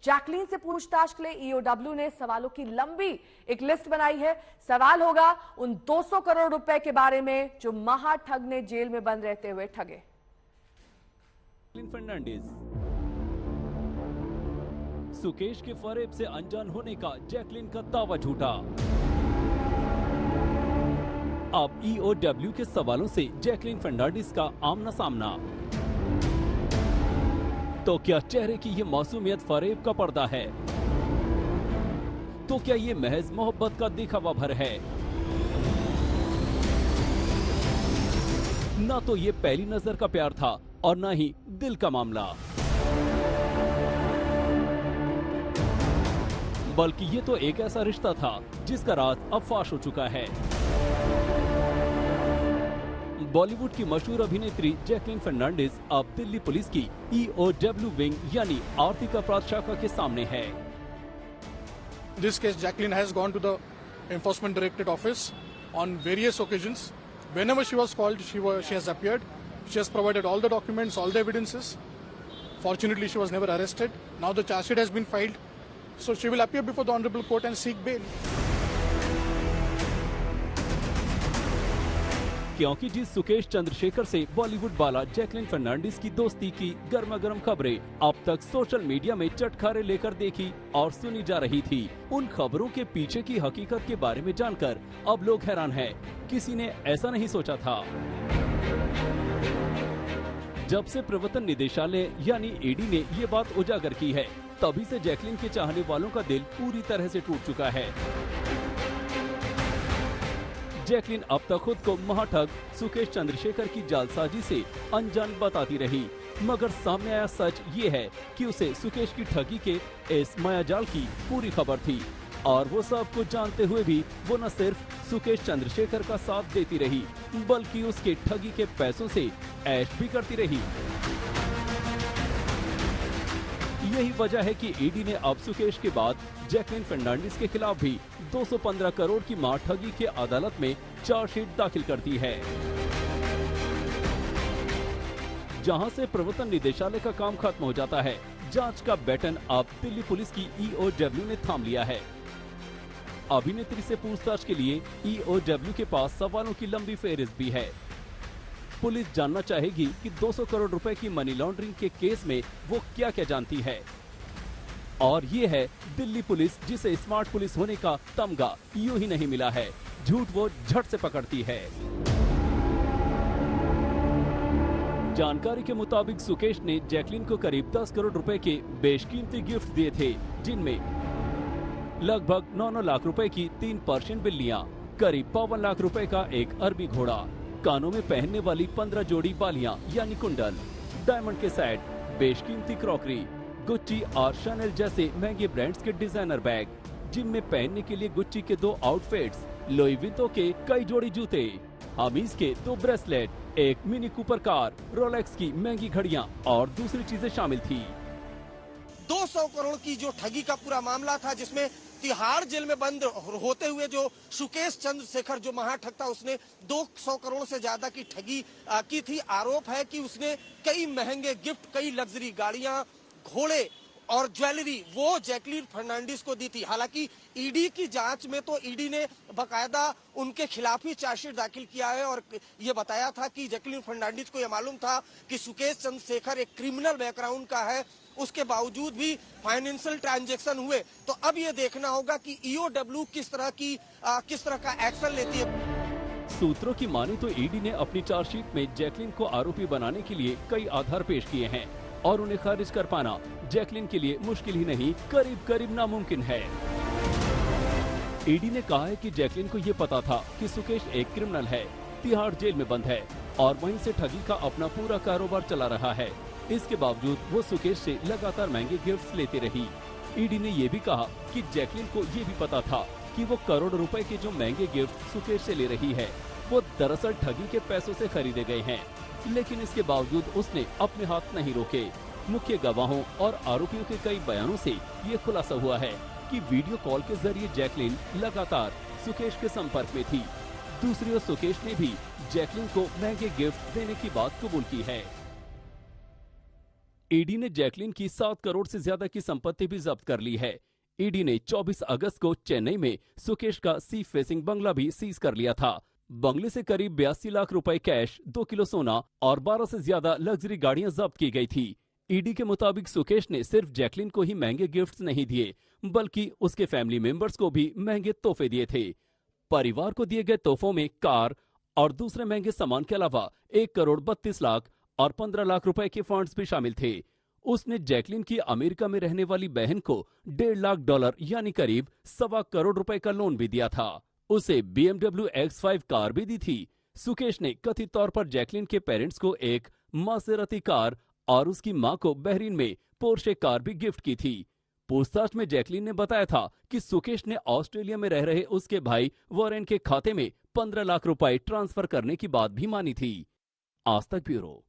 Jacqueline से पूछताछ के लिए ईओडब्ल्यू ने सवालों की लंबी एक लिस्ट बनाई है। सवाल होगा उन 200 करोड़ रुपए के बारे में जो महाठग ने जेल में बंद रहते हुए ठगे। फर्नांडिस, सुकेश के फरेब से अनजान होने का जैकलीन का दावा झूठा। अब ईओडब्ल्यू के सवालों से जैकलीन फर्नांडिस का आमना सामना। तो क्या चेहरे की ये मासूमियत फरेब का पर्दा है? तो क्या ये महज मोहब्बत का दिखावा भर है? ना तो ये पहली नजर का प्यार था और ना ही दिल का मामला, बल्कि ये तो एक ऐसा रिश्ता था जिसका राज अब फाश हो चुका है। बॉलीवुड की मशहूर अभिनेत्री जैकलीन फर्नांडिस अब दिल्ली पुलिस की ईओडब्ल्यू विंग यानी आर्थिक अपराध शाखा के सामने है। This case, Jacqueline has gone to the Enforcement Directorate office on various occasions. Whenever she was called, she has appeared. She has provided all the documents, all the evidences. Fortunately, she was never arrested. Now the charge sheet has been filed, so she will appear before the Honorable Court and seek bail. क्योंकि जिस सुकेश चंद्रशेखर से बॉलीवुड बाला Jacqueline Fernandes की दोस्ती की गर्मा गर्म खबरें अब तक सोशल मीडिया में चटखारे लेकर देखी और सुनी जा रही थी, उन खबरों के पीछे की हकीकत के बारे में जानकर अब लोग हैरान हैं। किसी ने ऐसा नहीं सोचा था। जब से प्रवर्तन निदेशालय यानी ईडी ने ये बात उजागर की है, तभी से जैकलीन के चाहने वालों का दिल पूरी तरह से टूट चुका है। जैकलीन अब तक खुद को महाठग सुकेश चंद्रशेखर की जालसाजी से अनजान बताती रही, मगर सामने आया सच ये है कि उसे सुकेश की ठगी के इस मायाजाल की पूरी खबर थी और वो सब कुछ जानते हुए भी वो न सिर्फ सुकेश चंद्रशेखर का साथ देती रही, बल्कि उसके ठगी के पैसों से ऐश भी करती रही। यही वजह है कि ईडी ने अब सुकेश के बाद जैकलीन फर्नांडिस के खिलाफ भी 215 करोड़ की मार ठगी के अदालत में चार्जशीट दाखिल कर दी है। जहां से प्रवर्तन निदेशालय का काम खत्म हो जाता है, जांच का बैटन अब दिल्ली पुलिस की ईओडब्ल्यू ने थाम लिया है। अभिनेत्री से पूछताछ के लिए ईओडब्ल्यू के पास सवालों की लंबी फेहरिस्त भी है। पुलिस जानना चाहेगी कि 200 करोड़ रुपए की मनी लॉन्ड्रिंग के केस में वो क्या क्या जानती है। और ये है दिल्ली पुलिस, जिसे स्मार्ट पुलिस होने का तमगा यूं ही नहीं मिला है, झूठ वो झट से पकड़ती है। जानकारी के मुताबिक सुकेश ने जैकलीन को करीब 10 करोड़ रुपए के बेशकीमती गिफ्ट दिए थे, जिनमें लगभग 9 लाख रुपए की 3 पर्शियन बिल्लियां, करीब 52 लाख रुपए का एक अरबी घोड़ा, कानों में पहनने वाली 15 जोड़ी बालियां यानी कुंडल, डायमंड के सेट, बेशकीमती क्रॉकरी, गुच्ची और शनेल जैसे महंगे ब्रांड्स के डिजाइनर बैग, जिनमें पहनने के लिए गुच्ची के 2 आउटफिट्स, लुई वितो के कई जोड़ी जूते, हमीज के 2 ब्रेसलेट, एक मिनी कूपर कार, रोलेक्स की महंगी घड़ियां और दूसरी चीजें शामिल थी। 200 करोड़ की जो ठगी का पूरा मामला था, जिसमें तिहाड़ जेल में बंद होते हुए जो सुकेश चंद्रशेखर जो महाठग था, उसने 200 करोड़ से ज्यादा की ठगी की थी। आरोप है कि उसने कई महंगे गिफ्ट, कई लग्जरी गाड़ियां, घोड़े और ज्वेलरी वो जैकलीन फर्नांडिस को दी थी। हालांकि ईडी की जांच में तो ईडी ने बकायदा उनके खिलाफ ही चार्जशीट दाखिल किया है और ये बताया था कि जैकलीन फर्नांडिस को यह मालूम था कि सुकेश चंद्रशेखर एक क्रिमिनल बैकग्राउंड का है, उसके बावजूद भी फाइनेंशियल ट्रांजैक्शन हुए। तो अब ये देखना होगा कि ईओडब्ल्यू किस तरह का एक्शन लेती है। सूत्रों की माने तो ईडी ने अपनी चार्जशीट में जैकलीन को आरोपी बनाने के लिए कई आधार पेश किए हैं और उन्हें खारिज कर पाना जैकलीन के लिए मुश्किल ही नहीं, करीब करीब नामुमकिन है। ईडी ने कहा है कि जैकलीन को ये पता था कि सुकेश एक क्रिमिनल है, तिहाड़ जेल में बंद है और वहीं से ठगी का अपना पूरा कारोबार चला रहा है। इसके बावजूद वो सुकेश से लगातार महंगे गिफ्ट्स लेती रही। ईडी ने ये भी कहा कि जैकलीन को ये भी पता था कि वो करोड़ रुपए के जो महंगे गिफ्ट सुकेश से ले रही है, वो दरअसल ठगी के पैसों से खरीदे गए हैं, लेकिन इसके बावजूद उसने अपने हाथ नहीं रोके। मुख्य गवाहों और आरोपियों के कई बयानों से ये खुलासा हुआ है कि वीडियो कॉल के जरिए जैकलीन लगातार सुकेश के संपर्क में थी। दूसरी ओर सुकेश ने भी जैकलीन को महंगे गिफ्ट देने की बात कबूल की है। ईडी ने जैकलिन की 7 करोड़ से ज्यादा की संपत्ति भी जब्त कर ली है। ईडी ने 24 अगस्त को चेन्नई में सुकेश का सी फेसिंग बंगला भी सीज कर लिया था। बंगले से करीब 82 लाख रुपए कैश, 2 किलो सोना और 12 से ज्यादा लग्जरी गाड़ियां जब्त की गई थी। ईडी के मुताबिक सुकेश ने सिर्फ जैकलिन को ही महंगे गिफ्ट्स नहीं दिए, बल्कि उसके फैमिली मेंबर्स को भी महंगे तोहफे दिए थे। परिवार को दिए गए तोहफों में कार और दूसरे महंगे सामान के अलावा 1 करोड़ 32 लाख और 15 लाख रुपए के फंड्स भी शामिल थे। उसने जैकलिन की अमेरिका में रहने वाली बहन को $1.5 लाख यानी करीब 1.25 करोड़ रुपए का लोन भी दिया था। उसे BMW X5 कार भी दी थी। सुकेश ने कथित तौर पर जैकलिन के पेरेंट्स को एक मासेराती कार और उसकी मां को बहरीन में पोर्शे कार भी गिफ्ट की थी। पूछताछ में जैकलिन ने बताया था कि सुकेश ने ऑस्ट्रेलिया में रह रहे उसके भाई वॉरेन के खाते में 15 लाख रुपए ट्रांसफर करने की बात भी मानी थी। आज तक ब्यूरो।